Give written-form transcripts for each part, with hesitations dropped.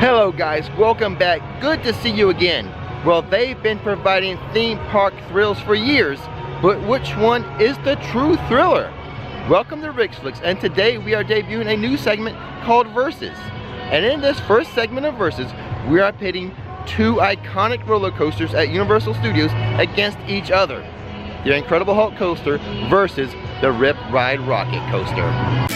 Hello guys, welcome back. Good to see you again. Well, they've been providing theme park thrills for years, but which one is the true thriller? Welcome to Rix Flix, and today we are debuting a new segment called Versus. And in this first segment of Versus, we are pitting two iconic roller coasters at Universal Studios against each other. The Incredible Hulk coaster versus the Rip Ride Rockit coaster.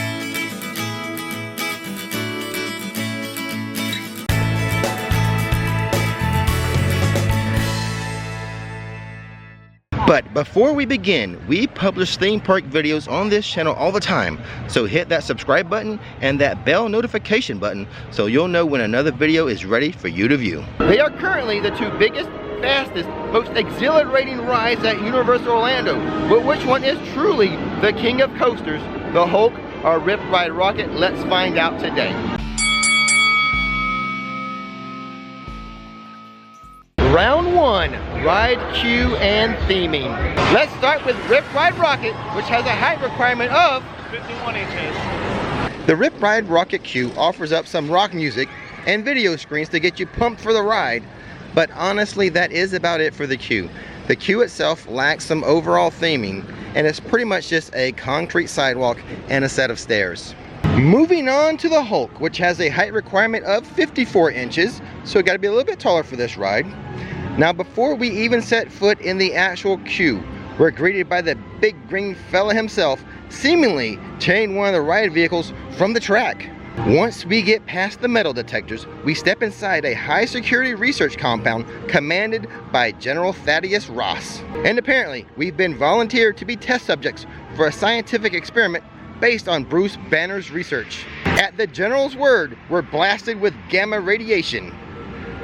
But before we begin, we publish theme park videos on this channel all the time, so hit that subscribe button and that bell notification button so you'll know when another video is ready for you to view. They are currently the two biggest, fastest, most exhilarating rides at Universal Orlando, but which one is truly the king of coasters, the Hulk or Rip Ride Rockit? Let's find out today. Round one, ride queue and theming. Let's start with Rip Ride Rockit, which has a height requirement of 51 inches. The Rip Ride Rockit queue offers up some rock music and video screens to get you pumped for the ride, but honestly that is about it for the queue. The queue itself lacks some overall theming, and it's pretty much just a concrete sidewalk and a set of stairs. Moving on to the Hulk, which has a height requirement of 54 inches, so you gotta be a little bit taller for this ride. Now before we even set foot in the actual queue, we're greeted by the big green fella himself, seemingly tearing one of the ride vehicles from the track. Once we get past the metal detectors, we step inside a high security research compound commanded by General Thaddeus Ross. And apparently, we've been volunteered to be test subjects for a scientific experiment based on Bruce Banner's research. At the General's word, we're blasted with gamma radiation.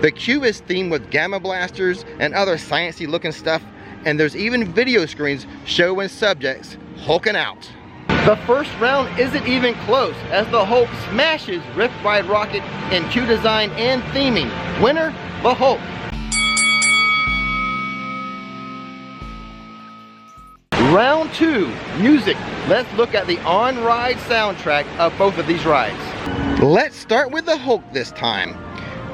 The queue is themed with gamma blasters and other sciencey looking stuff, and there's even video screens showing subjects hulking out. The first round isn't even close as the Hulk smashes Rip Ride Rockit in queue design and theming. Winner, the Hulk. Round two, music. Let's look at the on-ride soundtrack of both of these rides. Let's start with the Hulk this time.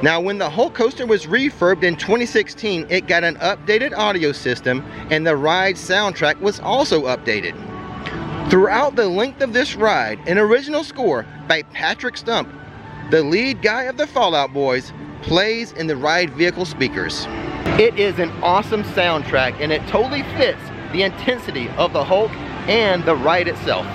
Now when the Hulk coaster was refurbed in 2016, it got an updated audio system and the ride soundtrack was also updated. Throughout the length of this ride, an original score by Patrick Stump, the lead guy of the Fall Out Boys, plays in the ride vehicle speakers. It is an awesome soundtrack and it totally fits the intensity of the Hulk and the ride itself.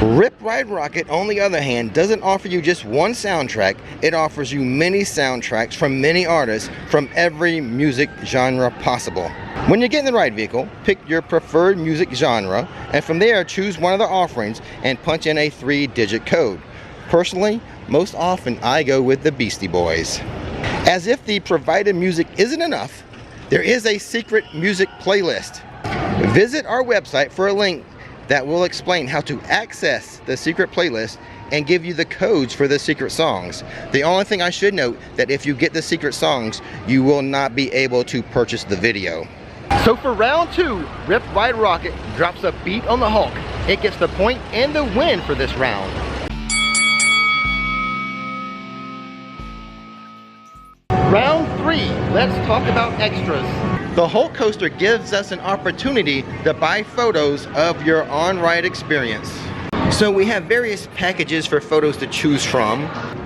Rip Ride Rockit, on the other hand, doesn't offer you just one soundtrack, it offers you many soundtracks from many artists from every music genre possible. When you get in the ride vehicle, pick your preferred music genre, and from there choose one of the offerings and punch in a 3-digit code. Personally, most often I go with the Beastie Boys. As if the provided music isn't enough, there is a secret music playlist. Visit our website for a link that will explain how to access the secret playlist and give you the codes for the secret songs. The only thing I should note that if you get the secret songs, you will not be able to purchase the video. So for round two, Rip Ride Rockit drops a beat on the Hulk. It gets the point and the win for this round. Round three, let's talk about extras. The Hulk coaster gives us an opportunity to buy photos of your on-ride experience. So we have various packages for photos to choose from.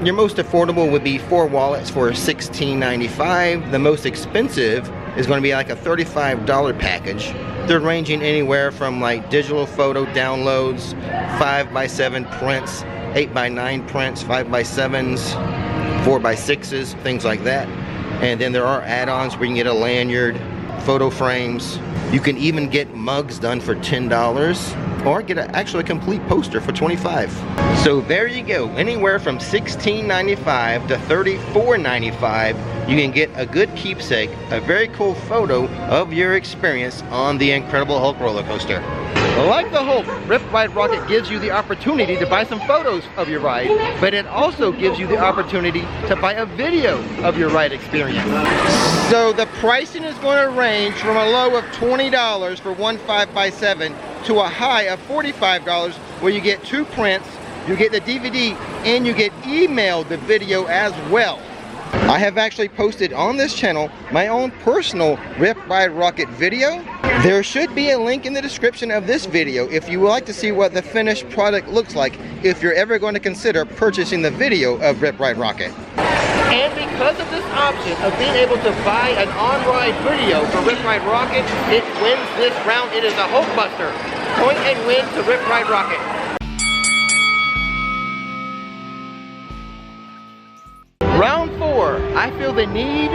Your most affordable would be 4 wallets for $16.95. The most expensive is going to be like a $35 package. They're ranging anywhere from like digital photo downloads, 5x7 prints, 8x9 prints, 5x7s, 4x6s, things like that. And then there are add-ons where you can get a lanyard, photo frames. You can even get mugs done for $10 or get actually a complete poster for $25. So there you go, anywhere from $16.95 to $34.95, you can get a good keepsake, a very cool photo of your experience on the Incredible Hulk roller coaster. Like the Hulk, Rip Ride Rockit gives you the opportunity to buy some photos of your ride, but it also gives you the opportunity to buy a video of your ride experience. So the pricing is going to range from a low of $20 for one 5x7 to a high of $45 where you get 2 prints, you get the DVD, and you get emailed the video as well. I have actually posted on this channel my own personal Rip Ride Rockit video. There should be a link in the description of this video if you would like to see what the finished product looks like if you're ever going to consider purchasing the video of Rip Ride Rockit. And because of this option of being able to buy an on-ride video for Rip Ride Rockit, it wins this round. It is a Hulk Buster. Point and win to Rip Ride Rockit. Round 4, I feel the need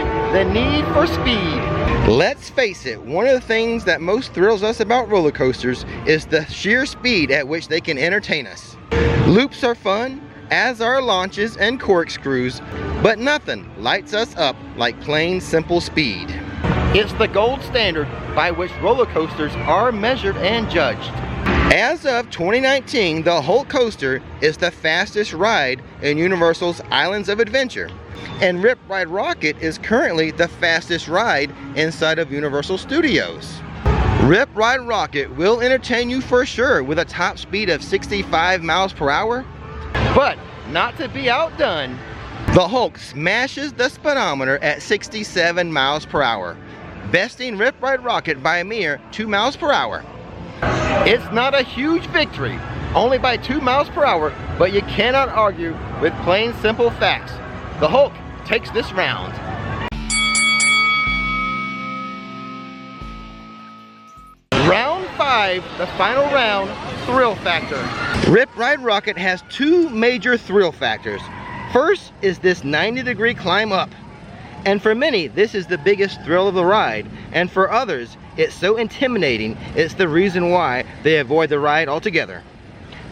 for speed. Let's face it, one of the things that most thrills us about roller coasters is the sheer speed at which they can entertain us. Loops are fun, as are launches and corkscrews, but nothing lights us up like plain simple speed. It's the gold standard by which roller coasters are measured and judged. As of 2019, the Hulk coaster is the fastest ride in Universal's Islands of Adventure, and Rip Ride Rockit is currently the fastest ride inside of Universal Studios. Rip Ride Rockit will entertain you for sure with a top speed of 65 miles per hour, but not to be outdone, the Hulk smashes the speedometer at 67 miles per hour, besting Rip Ride Rockit by a mere 2 miles per hour. It's not a huge victory, only by 2 miles per hour, but you cannot argue with plain simple facts. The Hulk takes this round. Round 5, the final round, thrill factor. Rip Ride Rockit has 2 major thrill factors. First is this 90-degree climb up. And for many, this is the biggest thrill of the ride. And for others, it's so intimidating, it's the reason why they avoid the ride altogether.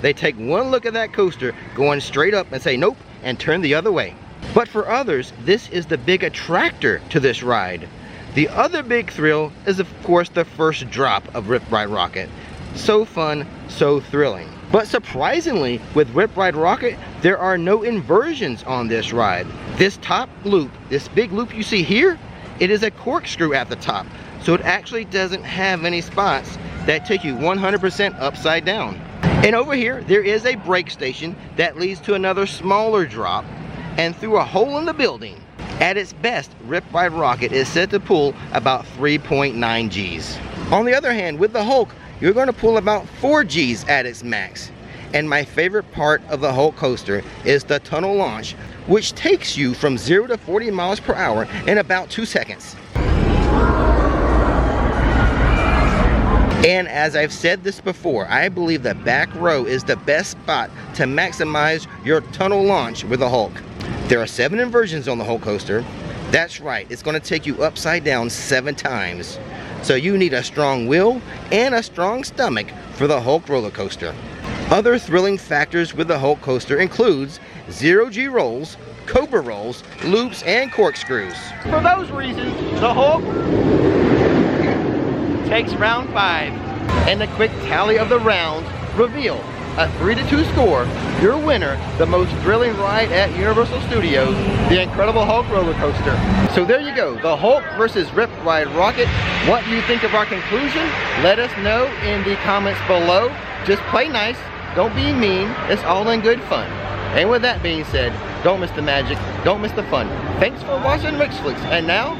They take one look at that coaster going straight up and say nope and turn the other way. But for others, this is the big attractor to this ride. The other big thrill is of course the first drop of Rip Ride Rockit. So fun, so thrilling. But surprisingly, with Rip Ride Rockit, there are no inversions on this ride. This top loop, this big loop you see here, it is a corkscrew at the top. So it actually doesn't have any spots that take you 100% upside down. And over here, there is a brake station that leads to another smaller drop and through a hole in the building. At its best, Rip Ride Rockit is said to pull about 3.9 Gs. On the other hand, with the Hulk, you're going to pull about 4 Gs at its max. And my favorite part of the Hulk coaster is the tunnel launch, which takes you from 0 to 40 miles per hour in about 2 seconds. And as I've said this before, I believe the back row is the best spot to maximize your tunnel launch with the Hulk. There are 7 inversions on the Hulk coaster. That's right, it's going to take you upside down 7 times. So you need a strong will and a strong stomach for the Hulk roller coaster. Other thrilling factors with the Hulk coaster includes 0G rolls, Cobra rolls, loops, and corkscrews. For those reasons, the Hulk takes round 5. And a quick tally of the rounds reveal a 3-2 score. Your winner, the most thrilling ride at Universal Studios, the Incredible Hulk roller coaster. So there you go, the Hulk versus Rip Ride Rockit. What do you think of our conclusion? Let us know in the comments below. Just play nice, don't be mean, it's all in good fun. And with that being said, don't miss the magic, don't miss the fun. Thanks for watching Rix Flix, and now,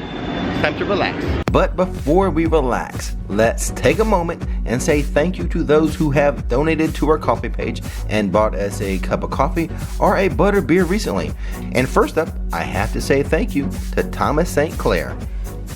it's time to relax. But before we relax, let's take a moment and say thank you to those who have donated to our coffee page and bought us a cup of coffee or a butter beer recently. And first up, I have to say thank you to Thomas St. Clair.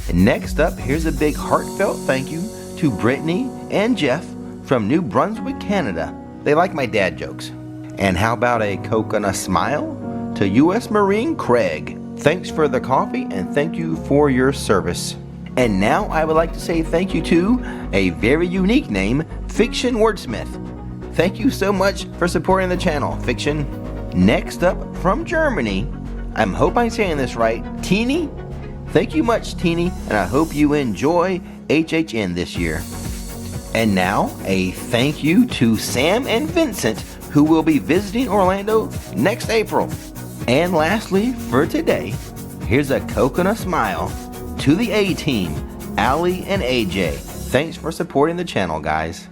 And next up, here's a big heartfelt thank you to Brittany and Jeff from New Brunswick, Canada. They like my dad jokes. And how about a coconut smile to U.S. Marine Craig. Thanks for the coffee and thank you for your service. And now I would like to say thank you to a very unique name, Fiction Wordsmith. Thank you so much for supporting the channel, Fiction. Next up from Germany, I hope I'm saying this right, Teeny. Thank you much, Teeny, and I hope you enjoy HHN this year. And now a thank you to Sam and Vincent, who will be visiting Orlando next April. And lastly, for today, here's a coconut smile to the A-Team, Allie and AJ. Thanks for supporting the channel, guys.